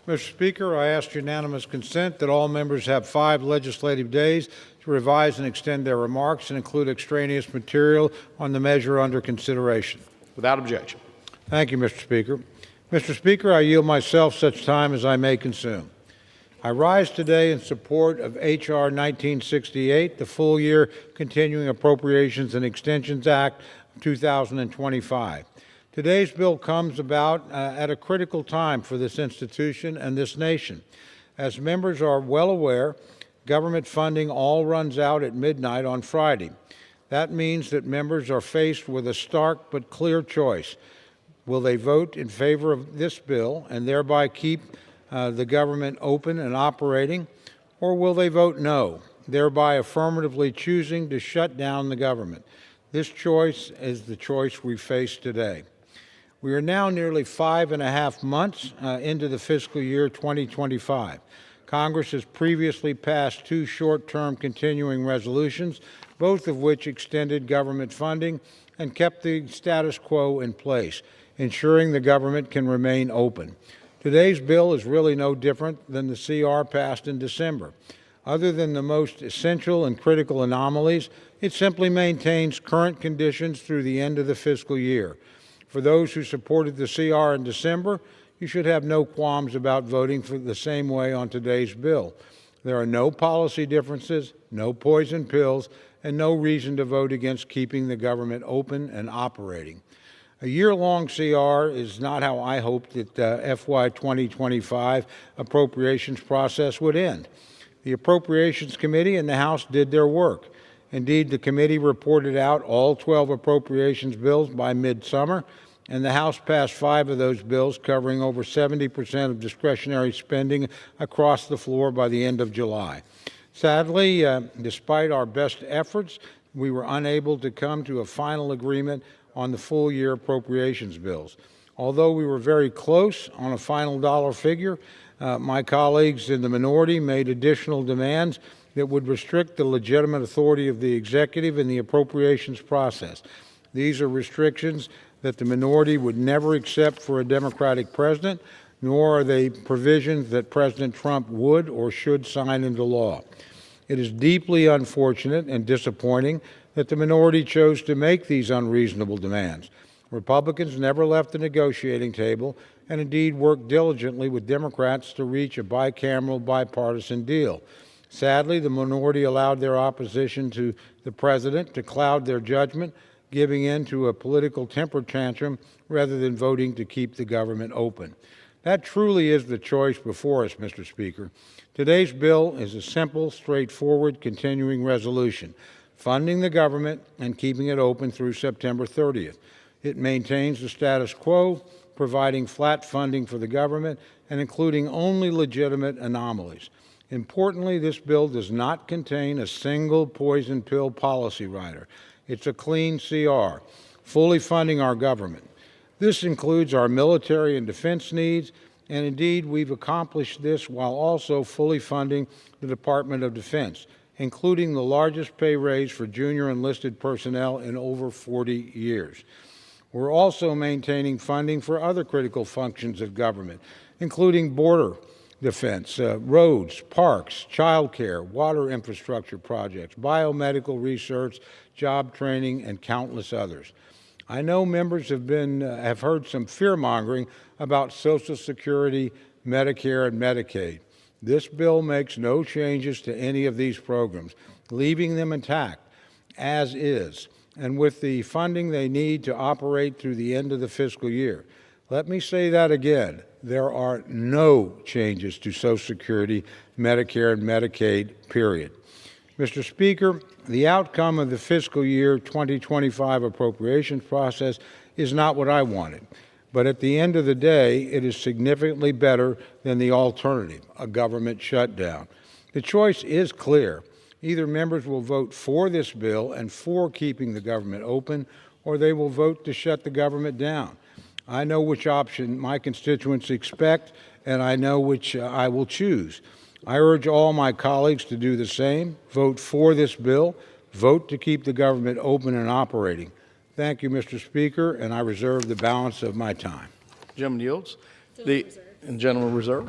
Mr. Speaker, I ask unanimous consent that all members have 5 legislative days to revise and extend their remarks and include extraneous material on the measure under consideration. Without objection. Thank you, Mr. Speaker. Mr. Speaker, I yield myself such time as I may consume. I rise today in support of H.R. 1968, the full-year Continuing Appropriations and Extensions Act of 2025. Today's bill comes about at a critical time for this institution and this nation. As members are well aware, government funding all runs out at midnight on Friday. That means that members are faced with a stark but clear choice. Will they vote in favor of this bill and thereby keep the government open and operating, or will they vote no, thereby affirmatively choosing to shut down the government? This choice is the choice we face today. We are now nearly 5.5 months into the fiscal year 2025. Congress has previously passed 2 short-term continuing resolutions, both of which extended government funding and kept the status quo in place, ensuring the government can remain open. Today's bill is really no different than the CR passed in December. Other than the most essential and critical anomalies, it simply maintains current conditions through the end of the fiscal year. For those who supported the CR in December, you should have no qualms about voting for the same way on today's bill. There are no policy differences, no poison pills, and no reason to vote against keeping the government open and operating. A year-long CR is not how I hoped that FY 2025 appropriations process would end. The Appropriations Committee and the House did their work. Indeed, the committee reported out all 12 appropriations bills by midsummer, and the House passed 5 of those bills, covering over 70% of discretionary spending across the floor by the end of July. Sadly, despite our best efforts, we were unable to come to a final agreement on the full-year appropriations bills. Although we were very close on a final dollar figure, my colleagues in the minority made additional demands that would restrict the legitimate authority of the executive in the appropriations process. These are restrictions that the minority would never accept for a Democratic president, nor are they provisions that President Trump would or should sign into law. It is deeply unfortunate and disappointing that the minority chose to make these unreasonable demands. Republicans never left the negotiating table and indeed worked diligently with Democrats to reach a bicameral bipartisan deal. Sadly, the minority allowed their opposition to the president to cloud their judgment, giving in to a political temper tantrum rather than voting to keep the government open. That truly is the choice before us, Mr. Speaker. Today's bill is a simple, straightforward, continuing resolution, funding the government and keeping it open through September 30th. It maintains the status quo, providing flat funding for the government and including only legitimate anomalies. Importantly, this bill does not contain a single poison pill policy rider. It's a clean CR, fully funding our government. This includes our military and defense needs, and indeed we've accomplished this while also fully funding the Department of Defense, including the largest pay raise for junior enlisted personnel in over 40 years. We're also maintaining funding for other critical functions of government, including border defense, roads, parks, child care, water infrastructure projects, biomedical research, job training, and countless others. I know members have heard some fear-mongering about Social Security, Medicare, and Medicaid. This bill makes no changes to any of these programs, leaving them intact as is, and with the funding they need to operate through the end of the fiscal year. Let me say that again. There are no changes to Social Security, Medicare, and Medicaid, period. Mr. Speaker, the outcome of the fiscal year 2025 appropriations process is not what I wanted, but at the end of the day, it is significantly better than the alternative, a government shutdown. The choice is clear. Either members will vote for this bill and for keeping the government open, or they will vote to shut the government down. I know which option my constituents expect, and I know which I will choose. I urge all my colleagues to do the same, vote for this bill, vote to keep the government open and operating. Thank you, Mr. Speaker, and I reserve the balance of my time. Gentleman yields. The gentleman reserve.